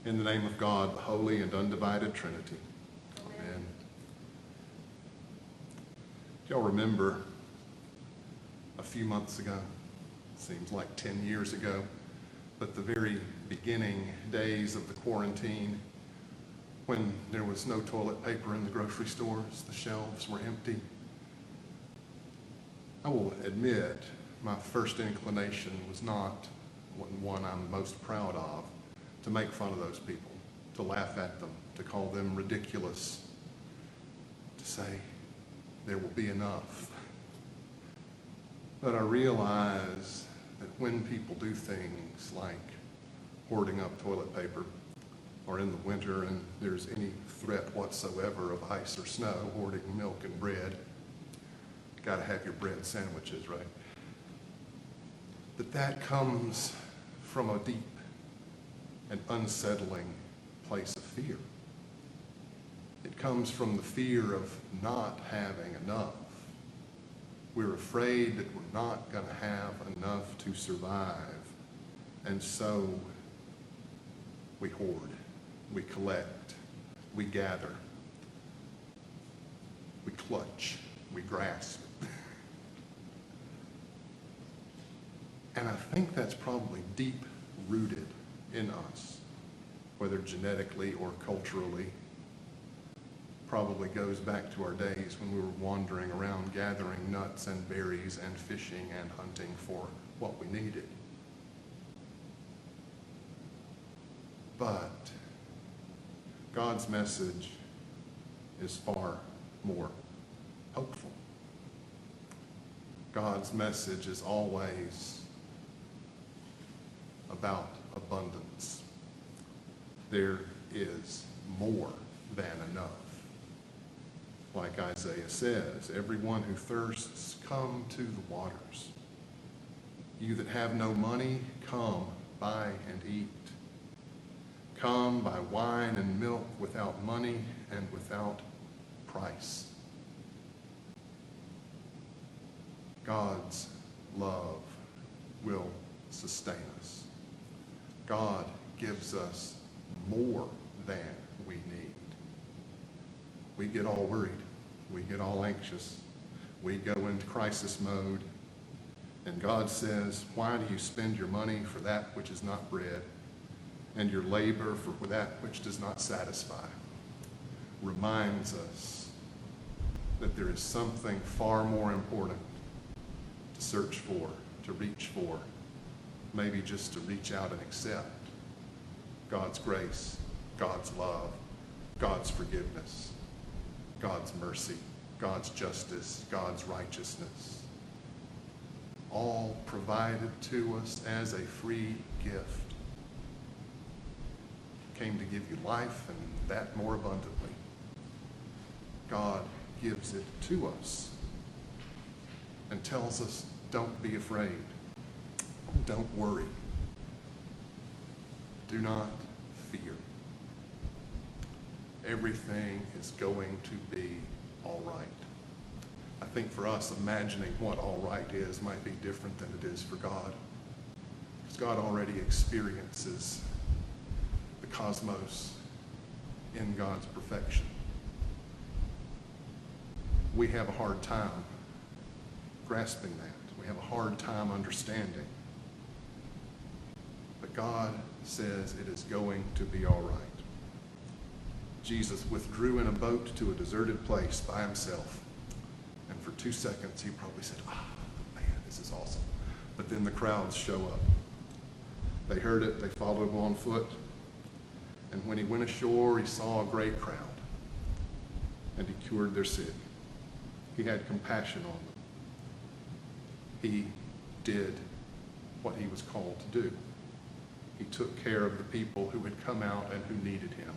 In the name of God, the holy and undivided Trinity. Amen. Do y'all remember a few months ago, seems like 10 years ago, but the very beginning days of the quarantine, when there was no toilet paper in the grocery stores, the shelves were empty. I will admit, my first inclination was not one I'm most proud of, to make fun of those people, to laugh at them, to call them ridiculous, to say there will be enough. But I realize that when people do things like hoarding up toilet paper, or in the winter and there's any threat whatsoever of ice or snow, hoarding milk and bread, you gotta have your bread sandwiches, right? That comes from a deep and unsettling place of fear. It comes from the fear of not having enough. We're afraid that we're not going to have enough to survive. And so we hoard, we collect, we gather, we clutch, we grasp. And I think that's probably deep-rooted in us, whether genetically or culturally. Probably goes back to our days when we were wandering around gathering nuts and berries and fishing and hunting for what we needed. But God's message is far more hopeful. God's message is always about abundance. There is more than enough. Like Isaiah says, everyone who thirsts, come to the waters. You that have no money, come, buy and eat. Come, buy wine and milk without money and without price. God's love will sustain us. God gives us more than we need. We get all worried. We get all anxious. We go into crisis mode. And God says, why do you spend your money for that which is not bread, and your labor for that which does not satisfy? Reminds us that there is something far more important to search for, to reach for, maybe just to reach out and accept. God's grace, God's love, God's forgiveness, God's mercy, God's justice, God's righteousness, all provided to us as a free gift. Came to give you life, and that more abundantly. God gives it to us and tells us, don't be afraid. Don't worry. Do not fear. Everything is going to be all right. I think for us, imagining what all right is might be different than it is for God. Because God already experiences the cosmos in God's perfection. We have a hard time grasping that. We have a hard time understanding. But God says it is going to be all right. Jesus withdrew in a boat to a deserted place by himself. And for 2 seconds, he probably said, man, this is awesome. But then the crowds show up. They heard it. They followed him on foot. And when he went ashore, he saw a great crowd. And he cured their sick. He had compassion on them. He did what he was called to do. He took care of the people who had come out and who needed him.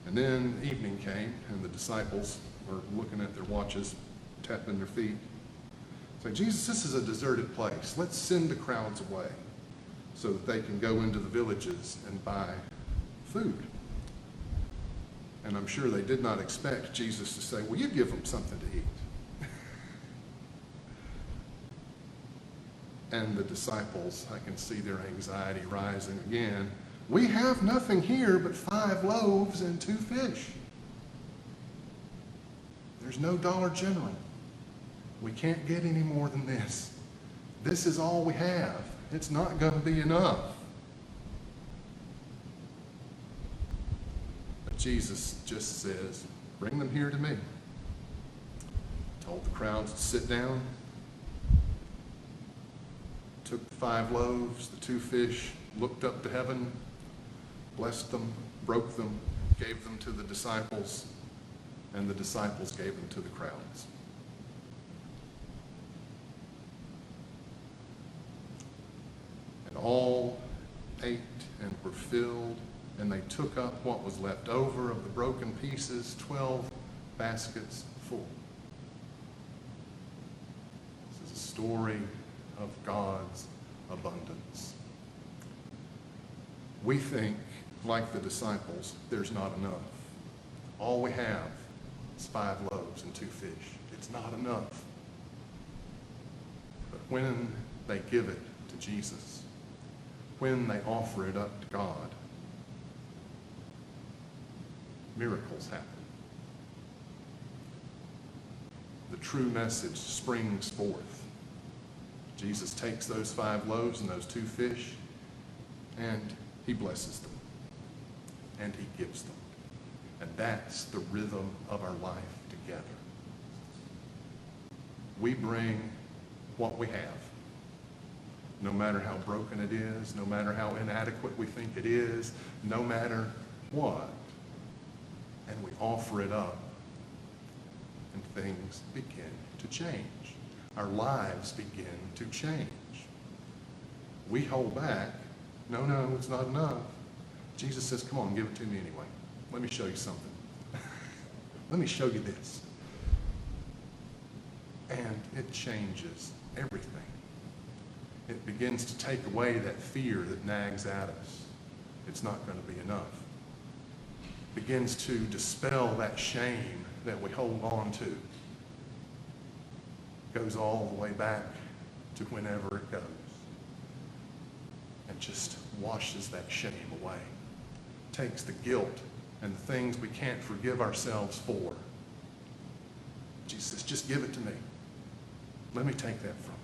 And then evening came, and the disciples were looking at their watches, tapping their feet, saying, Jesus, this is a deserted place. Let's send the crowds away so that they can go into the villages and buy food. And I'm sure they did not expect Jesus to say, well, you give them something to eat. And the disciples, I can see their anxiety rising again We have nothing here but 5 loaves and 2 fish. There's no Dollar General. We can't get any more than this. This is all we have. It's not going to be enough. But Jesus just says, bring them here to me. Told the crowds to sit down. Took the 5 loaves, the 2 fish, looked up to heaven, blessed them, broke them, gave them to the disciples, and the disciples gave them to the crowds. And all ate and were filled, and they took up what was left over of the broken pieces, 12 baskets full. This is a story of God's abundance. We think, like the disciples, there's not enough. All we have is 5 loaves and 2 fish. It's not enough. But when they give it to Jesus, when they offer it up to God, miracles happen. The true message springs forth. Jesus takes those 5 loaves and those 2 fish, and he blesses them, and he gives them. And that's the rhythm of our life together. We bring what we have, no matter how broken it is, no matter how inadequate we think it is, no matter what, and we offer it up, and things begin to change. Our lives begin to change. We hold back. No, it's not enough. Jesus says, come on, give it to me anyway. Let me show you something. Let me show you this. And it changes everything. It begins to take away that fear that nags at us. It's not going to be enough. It begins to dispel that shame that we hold on to. It goes all the way back to whenever it goes. And just washes that shame away. Takes the guilt and the things we can't forgive ourselves for. Jesus says, just give it to me. Let me take that from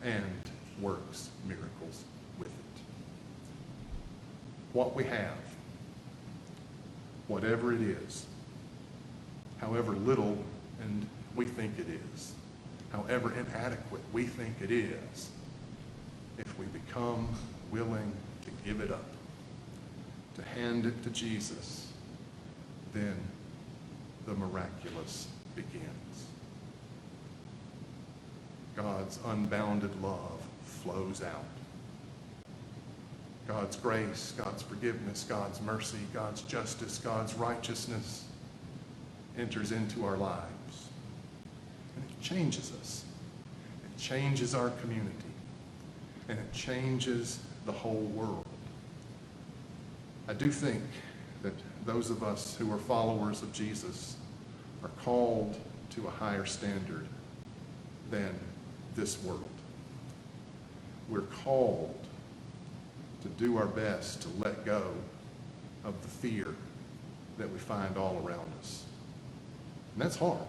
you. And works miracles with it. What we have, whatever it is, however little and we think it is, however inadequate we think it is, if we become willing to give it up, to hand it to Jesus, then the miraculous begins. God's unbounded love flows out. God's grace, God's forgiveness, God's mercy, God's justice, God's righteousness enters into our lives. And it changes us. It changes our community. And it changes the whole world. I do think that those of us who are followers of Jesus are called to a higher standard than this world. We're called to do our best to let go of the fear that we find all around us. And that's hard.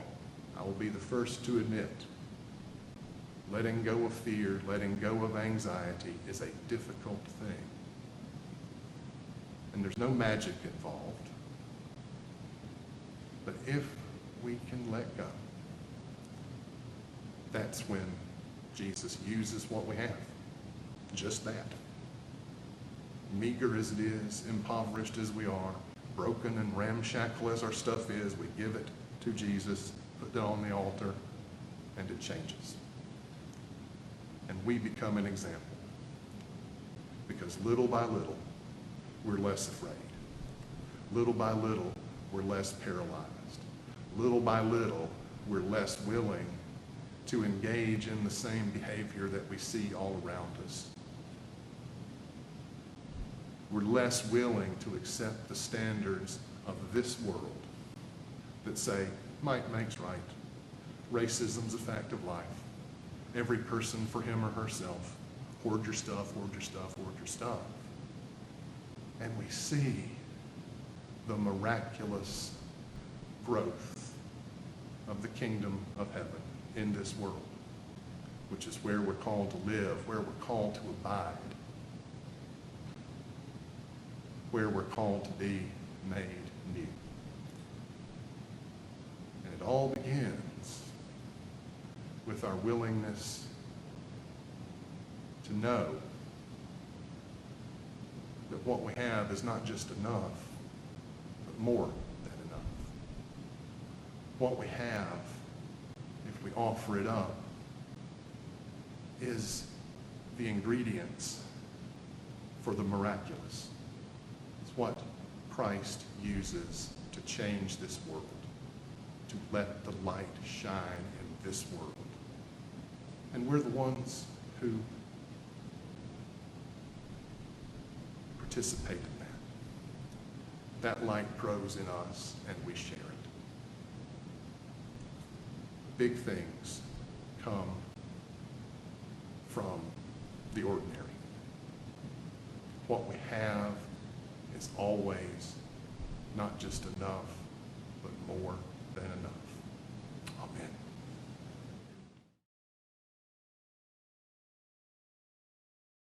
I will be the first to admit. Letting go of fear, letting go of anxiety is a difficult thing. And there's no magic involved. But if we can let go, that's when Jesus uses what we have. Just that. Meager as it is, impoverished as we are, broken and ramshackle as our stuff is, we give it to Jesus, put it on the altar, and it changes. And we become an example. Because little by little, we're less afraid. Little by little, we're less paralyzed. Little by little, we're less willing to engage in the same behavior that we see all around us. We're less willing to accept the standards of this world that say, might makes right. Racism's a fact of life. Every person for him or herself. Hoard your stuff, hoard your stuff, hoard your stuff. and we see the miraculous growth of the kingdom of heaven in this world, which is where we're called to live, where we're called to abide, where we're called to be made new. And it all begins with our willingness to know that what we have is not just enough, but more than enough. What we have, if we offer it up, is the ingredients for the miraculous. It's what Christ uses to change this world, to let the light shine in this world. And we're the ones who participate in that. That light grows in us and we share it. Big things come from the ordinary. What we have is always not just enough, but more than enough.